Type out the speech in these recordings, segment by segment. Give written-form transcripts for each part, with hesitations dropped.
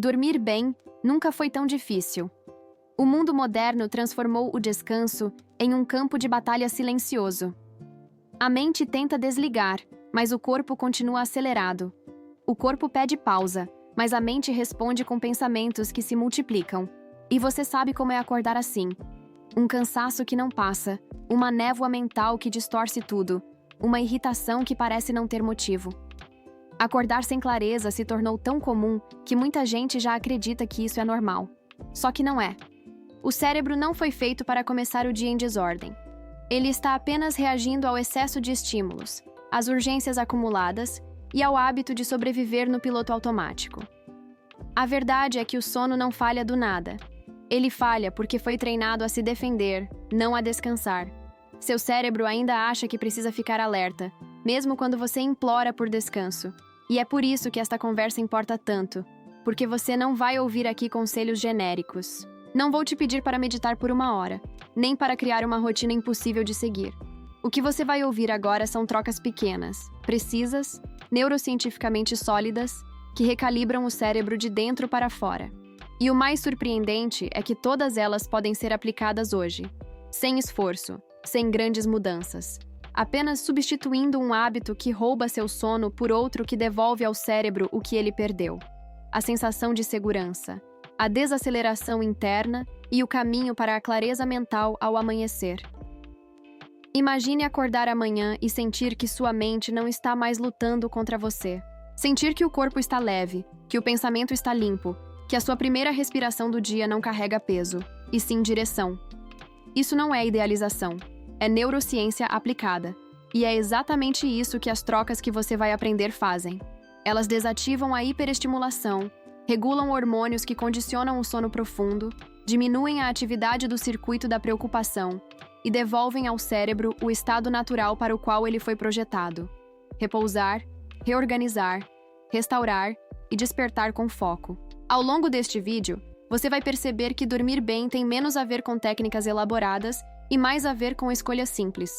Dormir bem nunca foi tão difícil. O mundo moderno transformou o descanso em um campo de batalha silencioso. A mente tenta desligar, mas o corpo continua acelerado. O corpo pede pausa, mas a mente responde com pensamentos que se multiplicam. E você sabe como é acordar assim. Um cansaço que não passa, uma névoa mental que distorce tudo, uma irritação que parece não ter motivo. Acordar sem clareza se tornou tão comum que muita gente já acredita que isso é normal. Só que não é. O cérebro não foi feito para começar o dia em desordem. Ele está apenas reagindo ao excesso de estímulos, às urgências acumuladas e ao hábito de sobreviver no piloto automático. A verdade é que o sono não falha do nada. Ele falha porque foi treinado a se defender, não a descansar. Seu cérebro ainda acha que precisa ficar alerta, mesmo quando você implora por descanso. E é por isso que esta conversa importa tanto, porque você não vai ouvir aqui conselhos genéricos. Não vou te pedir para meditar por 1 hora, nem para criar uma rotina impossível de seguir. O que você vai ouvir agora são trocas pequenas, precisas, neurocientificamente sólidas, que recalibram o cérebro de dentro para fora. E o mais surpreendente é que todas elas podem ser aplicadas hoje, sem esforço, sem grandes mudanças, apenas substituindo um hábito que rouba seu sono por outro que devolve ao cérebro o que ele perdeu: a sensação de segurança, a desaceleração interna e o caminho para a clareza mental ao amanhecer. Imagine acordar amanhã e sentir que sua mente não está mais lutando contra você. Sentir que o corpo está leve, que o pensamento está limpo, que a sua primeira respiração do dia não carrega peso, e sim direção. Isso não é idealização, é neurociência aplicada. E é exatamente isso que as trocas que você vai aprender fazem. Elas desativam a hiperestimulação, regulam hormônios que condicionam o sono profundo, diminuem a atividade do circuito da preocupação e devolvem ao cérebro o estado natural para o qual ele foi projetado: repousar, reorganizar, restaurar e despertar com foco. Ao longo deste vídeo, você vai perceber que dormir bem tem menos a ver com técnicas elaboradas e mais a ver com escolhas simples.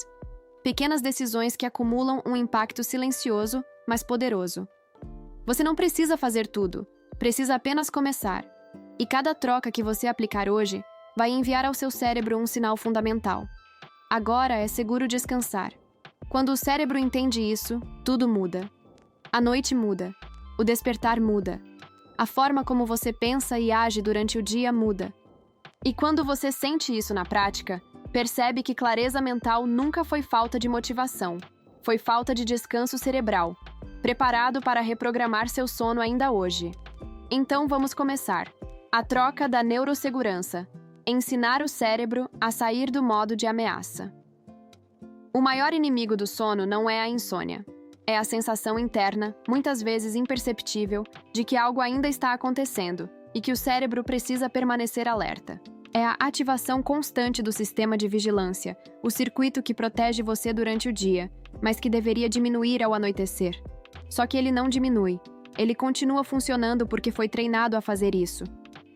Pequenas decisões que acumulam um impacto silencioso, mas poderoso. Você não precisa fazer tudo, precisa apenas começar. E cada troca que você aplicar hoje vai enviar ao seu cérebro um sinal fundamental. Agora é seguro descansar. Quando o cérebro entende isso, tudo muda. A noite muda. O despertar muda. A forma como você pensa e age durante o dia muda. E quando você sente isso na prática, percebe que clareza mental nunca foi falta de motivação. Foi falta de descanso cerebral, preparado para reprogramar seu sono ainda hoje. Então vamos começar. A troca da neurosegurança. Ensinar o cérebro a sair do modo de ameaça. O maior inimigo do sono não é a insônia. É a sensação interna, muitas vezes imperceptível, de que algo ainda está acontecendo e que o cérebro precisa permanecer alerta. É a ativação constante do sistema de vigilância, o circuito que protege você durante o dia, mas que deveria diminuir ao anoitecer. Só que ele não diminui. Ele continua funcionando porque foi treinado a fazer isso.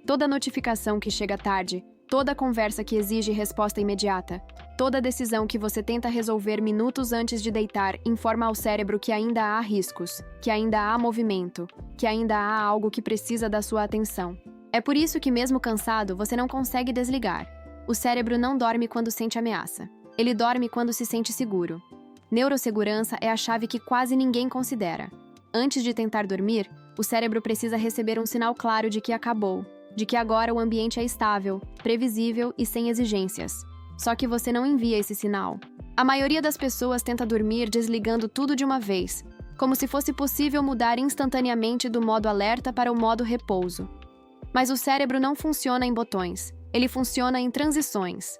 Toda notificação que chega tarde, toda conversa que exige resposta imediata, toda decisão que você tenta resolver minutos antes de deitar informa ao cérebro que ainda há riscos, que ainda há movimento, que ainda há algo que precisa da sua atenção. É por isso que, mesmo cansado, você não consegue desligar. O cérebro não dorme quando sente ameaça. Ele dorme quando se sente seguro. Neurosegurança é a chave que quase ninguém considera. Antes de tentar dormir, o cérebro precisa receber um sinal claro de que acabou, de que agora o ambiente é estável, previsível e sem exigências. Só que você não envia esse sinal. A maioria das pessoas tenta dormir desligando tudo de uma vez, como se fosse possível mudar instantaneamente do modo alerta para o modo repouso. Mas o cérebro não funciona em botões, ele funciona em transições.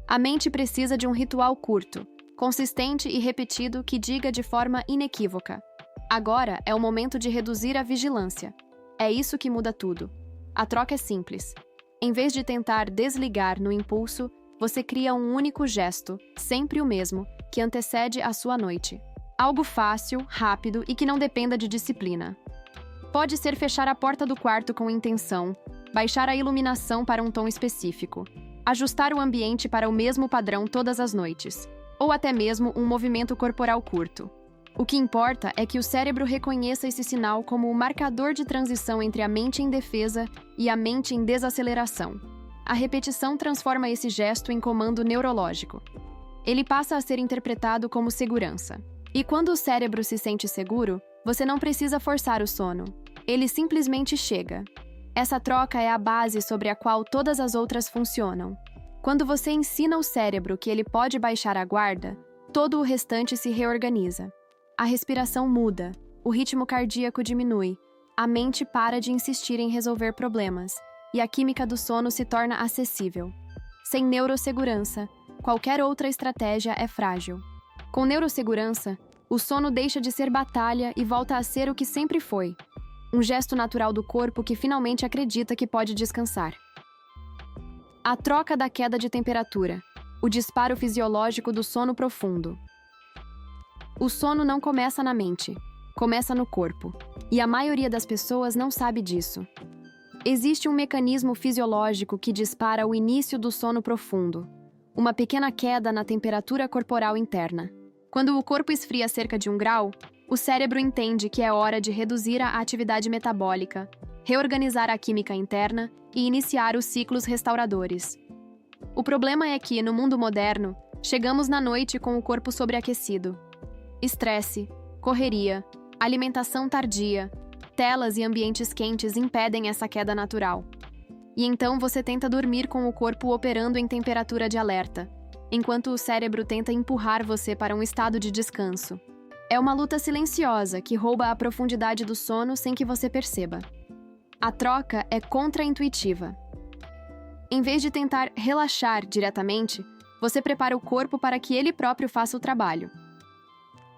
A mente precisa de um ritual curto, consistente e repetido que diga de forma inequívoca: agora é o momento de reduzir a vigilância. É isso que muda tudo. A troca é simples. Em vez de tentar desligar no impulso, você cria um único gesto, sempre o mesmo, que antecede a sua noite. Algo fácil, rápido e que não dependa de disciplina. Pode ser fechar a porta do quarto com intenção, baixar a iluminação para um tom específico, ajustar o ambiente para o mesmo padrão todas as noites, ou até mesmo um movimento corporal curto. O que importa é que o cérebro reconheça esse sinal como o marcador de transição entre a mente em defesa e a mente em desaceleração. A repetição transforma esse gesto em comando neurológico. Ele passa a ser interpretado como segurança. E quando o cérebro se sente seguro, você não precisa forçar o sono. Ele simplesmente chega. Essa troca é a base sobre a qual todas as outras funcionam. Quando você ensina o cérebro que ele pode baixar a guarda, todo o restante se reorganiza. A respiração muda, o ritmo cardíaco diminui, a mente para de insistir em resolver problemas, e a química do sono se torna acessível. Sem neurossegurança, qualquer outra estratégia é frágil. Com neurossegurança, o sono deixa de ser batalha e volta a ser o que sempre foi. Um gesto natural do corpo que finalmente acredita que pode descansar. A troca da queda de temperatura, o disparo fisiológico do sono profundo. O sono não começa na mente, começa no corpo, e a maioria das pessoas não sabe disso. Existe um mecanismo fisiológico que dispara o início do sono profundo, uma pequena queda na temperatura corporal interna. Quando o corpo esfria cerca de 1 grau, o cérebro entende que é hora de reduzir a atividade metabólica, reorganizar a química interna e iniciar os ciclos restauradores. O problema é que, no mundo moderno, chegamos na noite com o corpo sobreaquecido. Estresse, correria, alimentação tardia, telas e ambientes quentes impedem essa queda natural. E então você tenta dormir com o corpo operando em temperatura de alerta, enquanto o cérebro tenta empurrar você para um estado de descanso. É uma luta silenciosa que rouba a profundidade do sono sem que você perceba. A troca é contraintuitiva. Em vez de tentar relaxar diretamente, você prepara o corpo para que ele próprio faça o trabalho.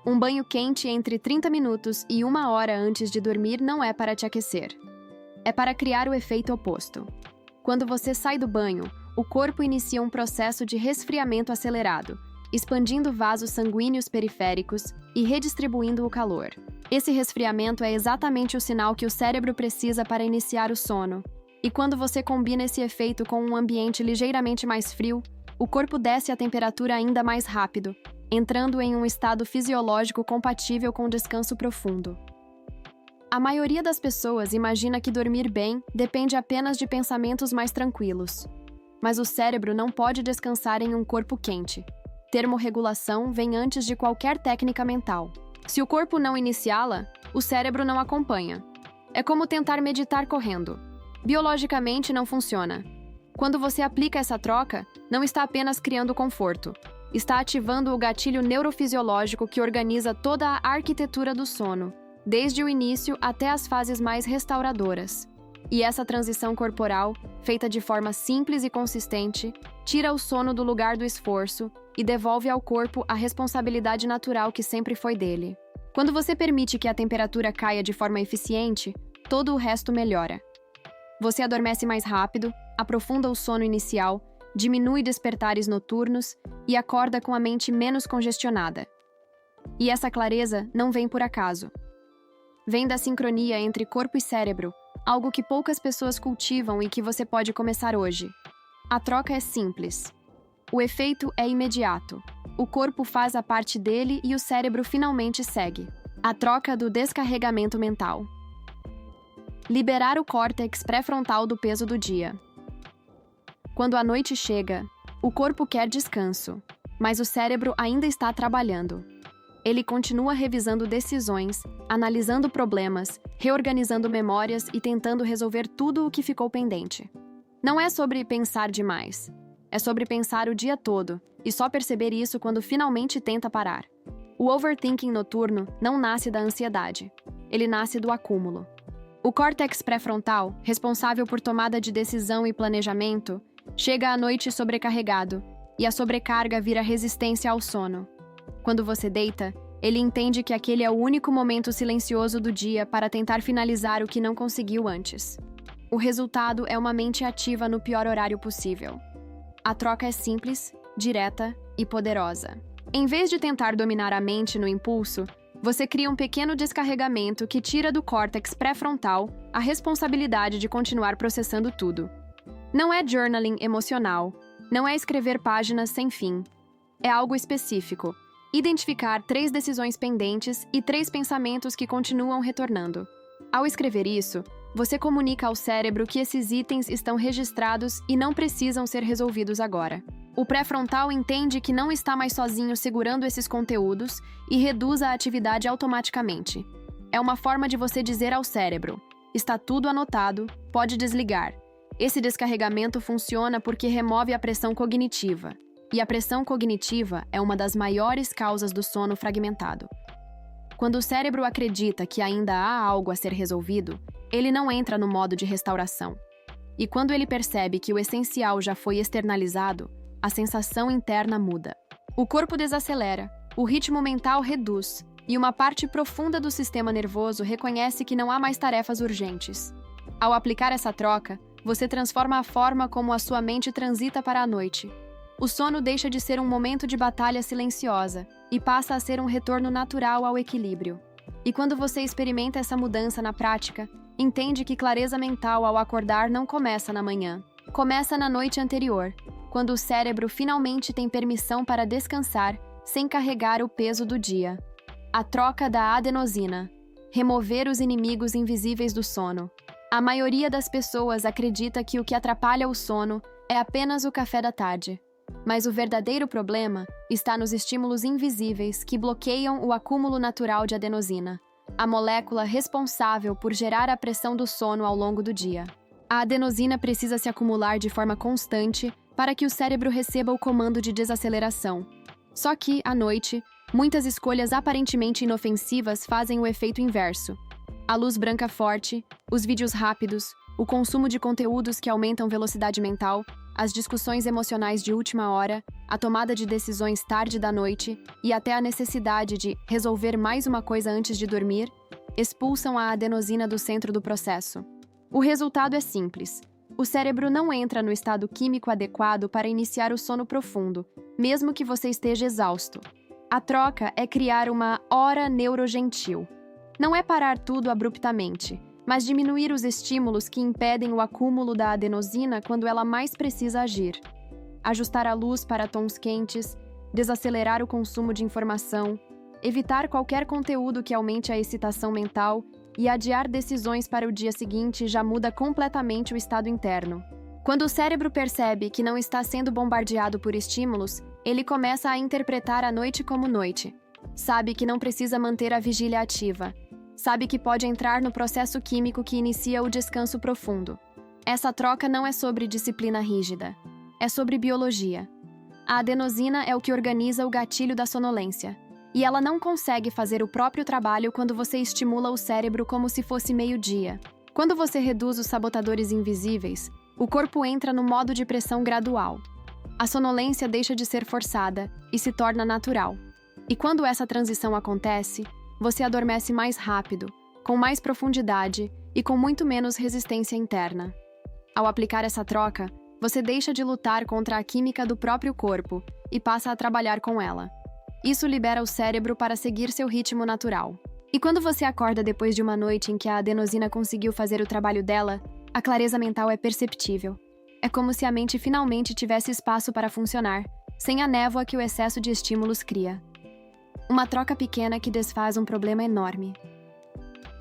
Um banho quente entre 30 minutos e 1 hora antes de dormir não é para te aquecer. É para criar o efeito oposto. Quando você sai do banho, o corpo inicia um processo de resfriamento acelerado, expandindo vasos sanguíneos periféricos e redistribuindo o calor. Esse resfriamento é exatamente o sinal que o cérebro precisa para iniciar o sono. E quando você combina esse efeito com um ambiente ligeiramente mais frio, o corpo desce a temperatura ainda mais rápido, entrando em um estado fisiológico compatível com descanso profundo. A maioria das pessoas imagina que dormir bem depende apenas de pensamentos mais tranquilos. Mas o cérebro não pode descansar em um corpo quente. Termorregulação vem antes de qualquer técnica mental. Se o corpo não iniciá-la, o cérebro não acompanha. É como tentar meditar correndo. Biologicamente não funciona. Quando você aplica essa troca, não está apenas criando conforto. Está ativando o gatilho neurofisiológico que organiza toda a arquitetura do sono, desde o início até as fases mais restauradoras. E essa transição corporal, feita de forma simples e consistente, tira o sono do lugar do esforço e devolve ao corpo a responsabilidade natural que sempre foi dele. Quando você permite que a temperatura caia de forma eficiente, todo o resto melhora. Você adormece mais rápido, aprofunda o sono inicial, diminui despertares noturnos e acorda com a mente menos congestionada. E essa clareza não vem por acaso. Vem da sincronia entre corpo e cérebro, algo que poucas pessoas cultivam e que você pode começar hoje. A troca é simples. O efeito é imediato. O corpo faz a parte dele e o cérebro finalmente segue. A troca do descarregamento mental. Liberar o córtex pré-frontal do peso do dia. Quando a noite chega, o corpo quer descanso, mas o cérebro ainda está trabalhando. Ele continua revisando decisões, analisando problemas, reorganizando memórias e tentando resolver tudo o que ficou pendente. Não é sobre pensar demais. É sobre pensar o dia todo e só perceber isso quando finalmente tenta parar. O overthinking noturno não nasce da ansiedade. Ele nasce do acúmulo. O córtex pré-frontal, responsável por tomada de decisão e planejamento, chega à noite sobrecarregado, e a sobrecarga vira resistência ao sono. Quando você deita, ele entende que aquele é o único momento silencioso do dia para tentar finalizar o que não conseguiu antes. O resultado é uma mente ativa no pior horário possível. A troca é simples, direta e poderosa. Em vez de tentar dominar a mente no impulso, você cria um pequeno descarregamento que tira do córtex pré-frontal a responsabilidade de continuar processando tudo. Não é journaling emocional, não é escrever páginas sem fim. É algo específico. Identificar 3 decisões pendentes e 3 pensamentos que continuam retornando. Ao escrever isso, você comunica ao cérebro que esses itens estão registrados e não precisam ser resolvidos agora. O pré-frontal entende que não está mais sozinho segurando esses conteúdos e reduz a atividade automaticamente. É uma forma de você dizer ao cérebro: está tudo anotado, pode desligar. Esse descarregamento funciona porque remove a pressão cognitiva. E a pressão cognitiva é uma das maiores causas do sono fragmentado. Quando o cérebro acredita que ainda há algo a ser resolvido, ele não entra no modo de restauração. E quando ele percebe que o essencial já foi externalizado, a sensação interna muda. O corpo desacelera, o ritmo mental reduz, e uma parte profunda do sistema nervoso reconhece que não há mais tarefas urgentes. Ao aplicar essa troca, você transforma a forma como a sua mente transita para a noite. O sono deixa de ser um momento de batalha silenciosa e passa a ser um retorno natural ao equilíbrio. E quando você experimenta essa mudança na prática, entende que clareza mental ao acordar não começa na manhã. Começa na noite anterior, quando o cérebro finalmente tem permissão para descansar sem carregar o peso do dia. A troca da adenosina. Remover os inimigos invisíveis do sono. A maioria das pessoas acredita que o que atrapalha o sono é apenas o café da tarde. Mas o verdadeiro problema está nos estímulos invisíveis que bloqueiam o acúmulo natural de adenosina, a molécula responsável por gerar a pressão do sono ao longo do dia. A adenosina precisa se acumular de forma constante para que o cérebro receba o comando de desaceleração. Só que, à noite, muitas escolhas aparentemente inofensivas fazem o efeito inverso. A luz branca forte, os vídeos rápidos, o consumo de conteúdos que aumentam velocidade mental, as discussões emocionais de última hora, a tomada de decisões tarde da noite e até a necessidade de resolver mais uma coisa antes de dormir, expulsam a adenosina do centro do processo. O resultado é simples. O cérebro não entra no estado químico adequado para iniciar o sono profundo, mesmo que você esteja exausto. A troca é criar uma hora neurogentil. Não é parar tudo abruptamente, mas diminuir os estímulos que impedem o acúmulo da adenosina quando ela mais precisa agir. Ajustar a luz para tons quentes, desacelerar o consumo de informação, evitar qualquer conteúdo que aumente a excitação mental e adiar decisões para o dia seguinte já muda completamente o estado interno. Quando o cérebro percebe que não está sendo bombardeado por estímulos, ele começa a interpretar a noite como noite. Sabe que não precisa manter a vigília ativa. Sabe que pode entrar no processo químico que inicia o descanso profundo. Essa troca não é sobre disciplina rígida. É sobre biologia. A adenosina é o que organiza o gatilho da sonolência. E ela não consegue fazer o próprio trabalho quando você estimula o cérebro como se fosse meio-dia. Quando você reduz os sabotadores invisíveis, o corpo entra no modo de pressão gradual. A sonolência deixa de ser forçada e se torna natural. E quando essa transição acontece, você adormece mais rápido, com mais profundidade e com muito menos resistência interna. Ao aplicar essa troca, você deixa de lutar contra a química do próprio corpo e passa a trabalhar com ela. Isso libera o cérebro para seguir seu ritmo natural. E quando você acorda depois de uma noite em que a adenosina conseguiu fazer o trabalho dela, a clareza mental é perceptível. É como se a mente finalmente tivesse espaço para funcionar, sem a névoa que o excesso de estímulos cria. Uma troca pequena que desfaz um problema enorme.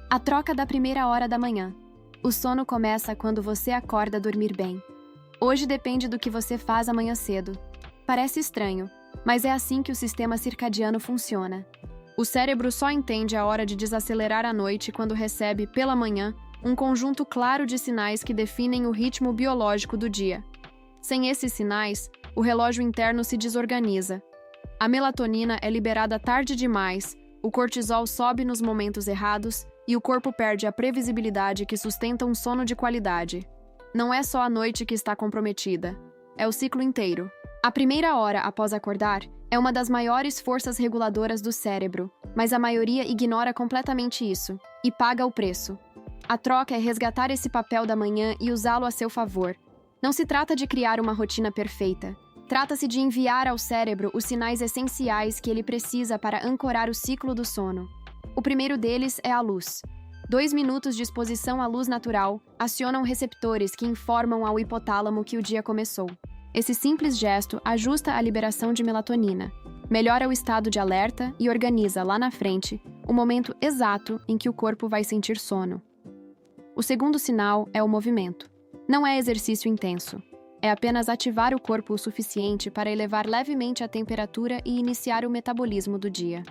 A troca da primeira hora da manhã. O sono começa quando você acorda a dormir bem. Hoje depende do que você faz amanhã cedo. Parece estranho, mas é assim que o sistema circadiano funciona. O cérebro só entende a hora de desacelerar à noite quando recebe, pela manhã, um conjunto claro de sinais que definem o ritmo biológico do dia. Sem esses sinais, o relógio interno se desorganiza. A melatonina é liberada tarde demais, o cortisol sobe nos momentos errados e o corpo perde a previsibilidade que sustenta um sono de qualidade. Não é só a noite que está comprometida, é o ciclo inteiro. A primeira hora após acordar é uma das maiores forças reguladoras do cérebro, mas a maioria ignora completamente isso e paga o preço. A troca é resgatar esse papel da manhã e usá-lo a seu favor. Não se trata de criar uma rotina perfeita. Trata-se de enviar ao cérebro os sinais essenciais que ele precisa para ancorar o ciclo do sono. O primeiro deles é a luz. 2 minutos de exposição à luz natural acionam receptores que informam ao hipotálamo que o dia começou. Esse simples gesto ajusta a liberação de melatonina. melhora o estado de alerta e organiza lá na frente o momento exato em que o corpo vai sentir sono. O segundo sinal é o movimento. Não é exercício intenso. É apenas ativar o corpo o suficiente para elevar levemente a temperatura e iniciar o metabolismo do dia.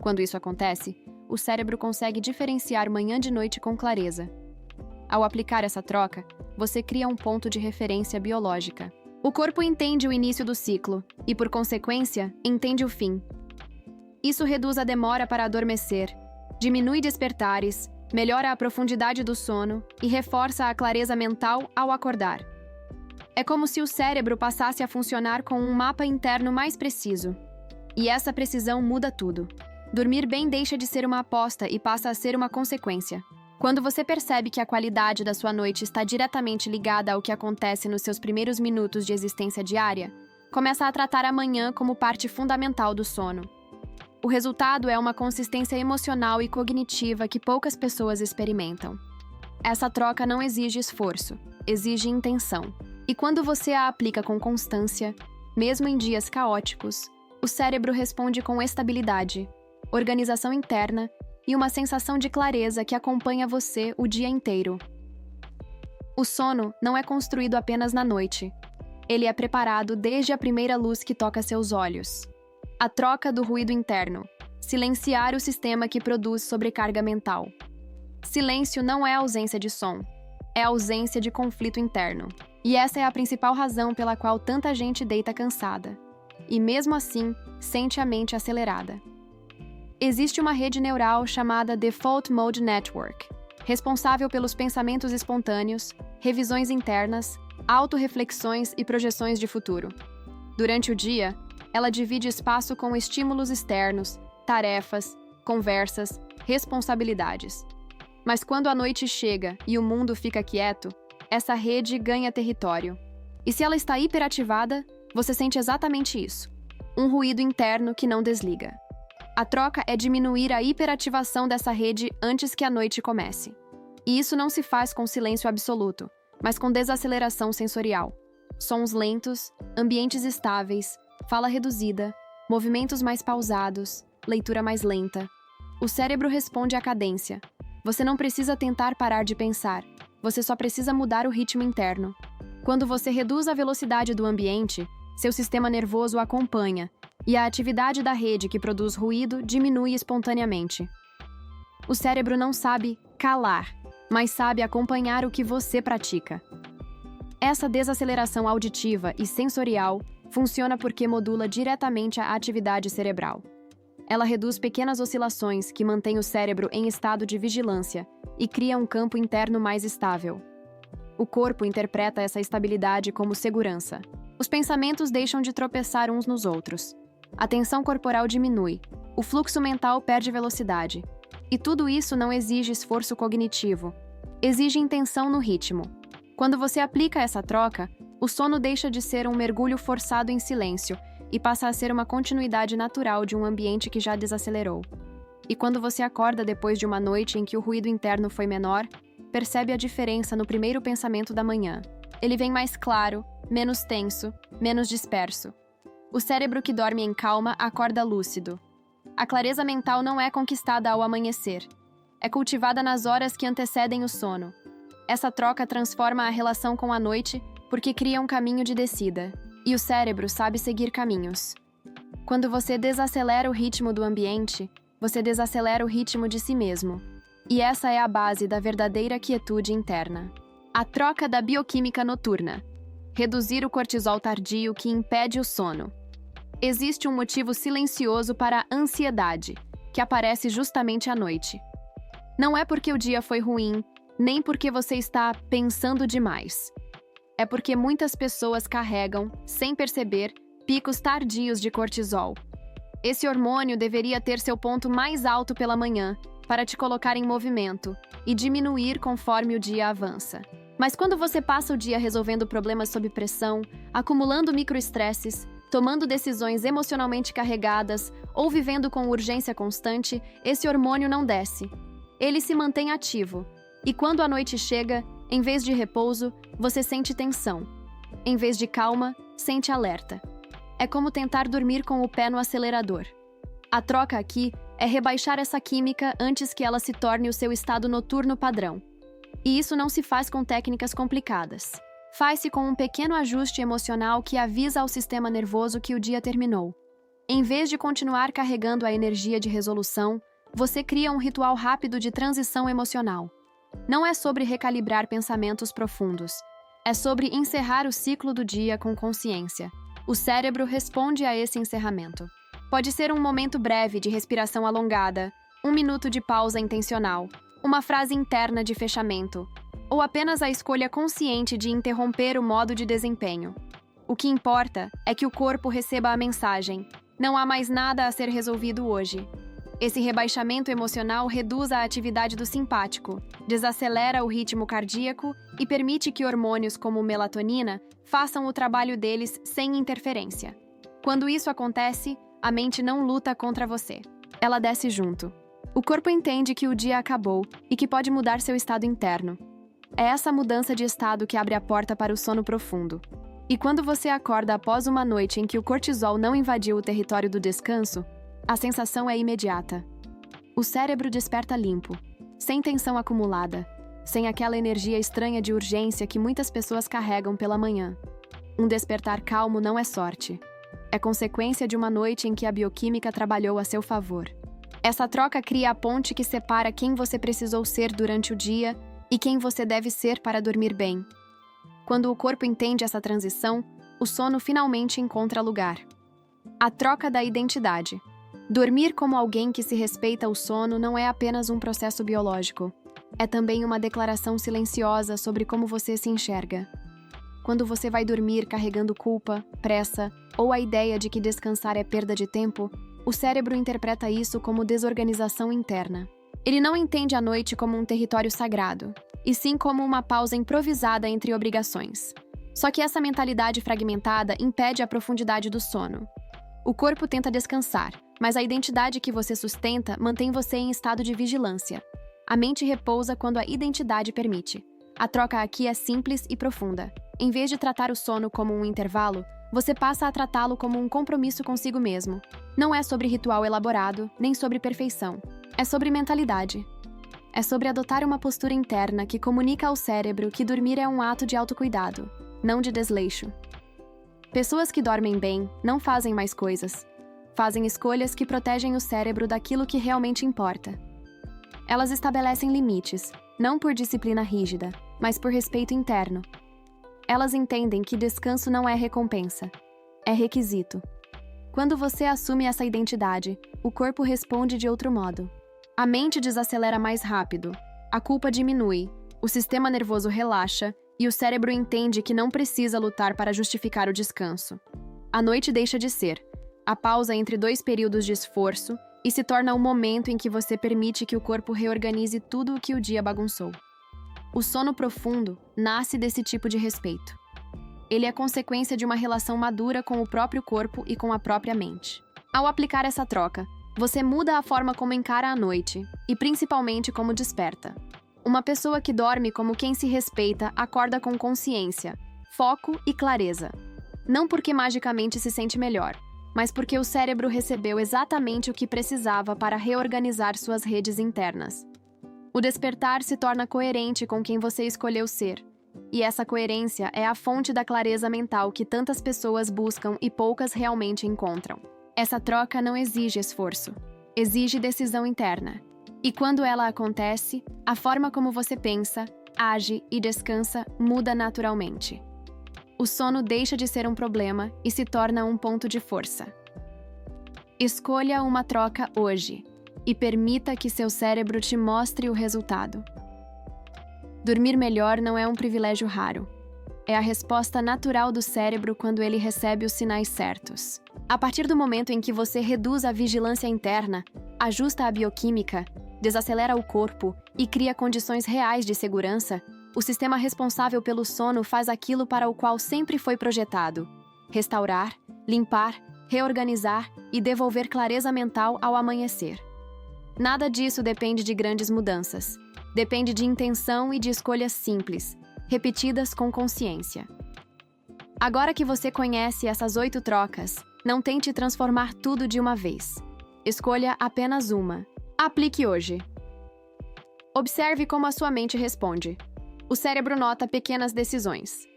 Quando isso acontece, o cérebro consegue diferenciar manhã de noite com clareza. Ao aplicar essa troca, você cria um ponto de referência biológica. O corpo entende o início do ciclo e, por consequência, entende o fim. Isso reduz a demora para adormecer, diminui despertares, melhora a profundidade do sono e reforça a clareza mental ao acordar. É como se o cérebro passasse a funcionar com um mapa interno mais preciso. E essa precisão muda tudo. Dormir bem deixa de ser uma aposta e passa a ser uma consequência. Quando você percebe que a qualidade da sua noite está diretamente ligada ao que acontece nos seus primeiros minutos de existência diária, começa a tratar a manhã como parte fundamental do sono. O resultado é uma consistência emocional e cognitiva que poucas pessoas experimentam. Essa troca não exige esforço, exige intenção. E quando você a aplica com constância, mesmo em dias caóticos, o cérebro responde com estabilidade, organização interna e uma sensação de clareza que acompanha você o dia inteiro. O sono não é construído apenas na noite. Ele é preparado desde a primeira luz que toca seus olhos. A troca do ruído interno. Silenciar o sistema que produz sobrecarga mental. Silêncio não é ausência de som, é ausência de conflito interno. E essa é a principal razão pela qual tanta gente deita cansada. E mesmo assim, sente a mente acelerada. Existe uma rede neural chamada Default Mode Network, responsável pelos pensamentos espontâneos, revisões internas, autorreflexões e projeções de futuro. Durante o dia, ela divide espaço com estímulos externos, tarefas, conversas, responsabilidades. Mas quando a noite chega e o mundo fica quieto, essa rede ganha território. E se ela está hiperativada, você sente exatamente isso. Um ruído interno que não desliga. A troca é diminuir a hiperativação dessa rede antes que a noite comece. E isso não se faz com silêncio absoluto, mas com desaceleração sensorial. Sons lentos, ambientes estáveis, fala reduzida, movimentos mais pausados, leitura mais lenta. O cérebro responde à cadência. Você não precisa tentar parar de pensar. Você só precisa mudar o ritmo interno. Quando você reduz a velocidade do ambiente, seu sistema nervoso acompanha, e a atividade da rede que produz ruído diminui espontaneamente. O cérebro não sabe calar, mas sabe acompanhar o que você pratica. Essa desaceleração auditiva e sensorial funciona porque modula diretamente a atividade cerebral. Ela reduz pequenas oscilações que mantêm o cérebro em estado de vigilância e cria um campo interno mais estável. O corpo interpreta essa estabilidade como segurança. Os pensamentos deixam de tropeçar uns nos outros. A tensão corporal diminui, o fluxo mental perde velocidade. E tudo isso não exige esforço cognitivo, exige intenção no ritmo. Quando você aplica essa troca, o sono deixa de ser um mergulho forçado em silêncio e passa a ser uma continuidade natural de um ambiente que já desacelerou. E quando você acorda depois de uma noite em que o ruído interno foi menor, percebe a diferença no primeiro pensamento da manhã. Ele vem mais claro, menos tenso, menos disperso. O cérebro que dorme em calma acorda lúcido. A clareza mental não é conquistada ao amanhecer. É cultivada nas horas que antecedem o sono. Essa troca transforma a relação com a noite porque cria um caminho de descida. E o cérebro sabe seguir caminhos. Quando você desacelera o ritmo do ambiente, você desacelera o ritmo de si mesmo. E essa é a base da verdadeira quietude interna. A troca da bioquímica noturna. Reduzir o cortisol tardio que impede o sono. Existe um motivo silencioso para a ansiedade, que aparece justamente à noite. Não é porque o dia foi ruim, nem porque você está pensando demais. É porque muitas pessoas carregam, sem perceber, picos tardios de cortisol. Esse hormônio deveria ter seu ponto mais alto pela manhã, para te colocar em movimento, e diminuir conforme o dia avança. Mas quando você passa o dia resolvendo problemas sob pressão, acumulando microestresses, tomando decisões emocionalmente carregadas ou vivendo com urgência constante, esse hormônio não desce. Ele se mantém ativo. E quando a noite chega, em vez de repouso, você sente tensão. Em vez de calma, sente alerta. É como tentar dormir com o pé no acelerador. A troca aqui é rebaixar essa química antes que ela se torne o seu estado noturno padrão. E isso não se faz com técnicas complicadas. Faz-se com um pequeno ajuste emocional que avisa ao sistema nervoso que o dia terminou. Em vez de continuar carregando a energia de resolução, você cria um ritual rápido de transição emocional. Não é sobre recalibrar pensamentos profundos. É sobre encerrar o ciclo do dia com consciência. O cérebro responde a esse encerramento. Pode ser um momento breve de respiração alongada, 1 minuto de pausa intencional, uma frase interna de fechamento, ou apenas a escolha consciente de interromper o modo de desempenho. O que importa é que o corpo receba a mensagem: não há mais nada a ser resolvido hoje. Esse rebaixamento emocional reduz a atividade do simpático, desacelera o ritmo cardíaco e permite que hormônios como melatonina façam o trabalho deles sem interferência. Quando isso acontece, a mente não luta contra você. Ela desce junto. O corpo entende que o dia acabou e que pode mudar seu estado interno. É essa mudança de estado que abre a porta para o sono profundo. E quando você acorda após uma noite em que o cortisol não invadiu o território do descanso, a sensação é imediata. O cérebro desperta limpo, sem tensão acumulada, sem aquela energia estranha de urgência que muitas pessoas carregam pela manhã. Um despertar calmo não é sorte. É consequência de uma noite em que a bioquímica trabalhou a seu favor. Essa troca cria a ponte que separa quem você precisou ser durante o dia e quem você deve ser para dormir bem. Quando o corpo entende essa transição, o sono finalmente encontra lugar. A troca da identidade. Dormir como alguém que se respeita o sono não é apenas um processo biológico. É também uma declaração silenciosa sobre como você se enxerga. Quando você vai dormir carregando culpa, pressa ou a ideia de que descansar é perda de tempo, o cérebro interpreta isso como desorganização interna. Ele não entende a noite como um território sagrado, e sim como uma pausa improvisada entre obrigações. Só que essa mentalidade fragmentada impede a profundidade do sono. O corpo tenta descansar, mas a identidade que você sustenta mantém você em estado de vigilância. A mente repousa quando a identidade permite. A troca aqui é simples e profunda. Em vez de tratar o sono como um intervalo, você passa a tratá-lo como um compromisso consigo mesmo. Não é sobre ritual elaborado, nem sobre perfeição. É sobre mentalidade. É sobre adotar uma postura interna que comunica ao cérebro que dormir é um ato de autocuidado, não de desleixo. Pessoas que dormem bem não fazem mais coisas. Fazem escolhas que protegem o cérebro daquilo que realmente importa. Elas estabelecem limites, não por disciplina rígida, mas por respeito interno. Elas entendem que descanso não é recompensa, é requisito. Quando você assume essa identidade, o corpo responde de outro modo. A mente desacelera mais rápido, a culpa diminui, o sistema nervoso relaxa e o cérebro entende que não precisa lutar para justificar o descanso. A noite deixa de ser a pausa entre 2 períodos de esforço e se torna o momento em que você permite que o corpo reorganize tudo o que o dia bagunçou. O sono profundo nasce desse tipo de respeito. Ele é consequência de uma relação madura com o próprio corpo e com a própria mente. Ao aplicar essa troca, você muda a forma como encara a noite e principalmente como desperta. Uma pessoa que dorme como quem se respeita acorda com consciência, foco e clareza. Não porque magicamente se sente melhor, mas porque o cérebro recebeu exatamente o que precisava para reorganizar suas redes internas. O despertar se torna coerente com quem você escolheu ser, e essa coerência é a fonte da clareza mental que tantas pessoas buscam e poucas realmente encontram. Essa troca não exige esforço, exige decisão interna. E quando ela acontece, a forma como você pensa, age e descansa muda naturalmente. O sono deixa de ser um problema e se torna um ponto de força. Escolha uma troca hoje e permita que seu cérebro te mostre o resultado. Dormir melhor não é um privilégio raro. É a resposta natural do cérebro quando ele recebe os sinais certos. A partir do momento em que você reduz a vigilância interna, ajusta a bioquímica, desacelera o corpo e cria condições reais de segurança, o sistema responsável pelo sono faz aquilo para o qual sempre foi projetado: restaurar, limpar, reorganizar e devolver clareza mental ao amanhecer. Nada disso depende de grandes mudanças. Depende de intenção e de escolhas simples, repetidas com consciência. Agora que você conhece essas 8 trocas, Não tente transformar tudo de uma vez. Escolha apenas uma. Aplique hoje. Observe como a sua mente responde. O cérebro nota pequenas decisões.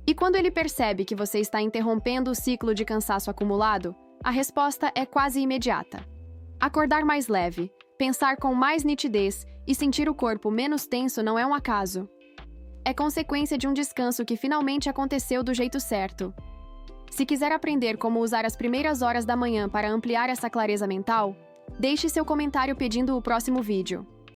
E quando ele percebe que você está interrompendo o ciclo de cansaço acumulado, a resposta é quase imediata. Acordar mais leve, pensar com mais nitidez e sentir o corpo menos tenso não é um acaso. É consequência de um descanso que finalmente aconteceu do jeito certo. Se quiser aprender como usar as primeiras horas da manhã para ampliar essa clareza mental, deixe seu comentário pedindo o próximo vídeo.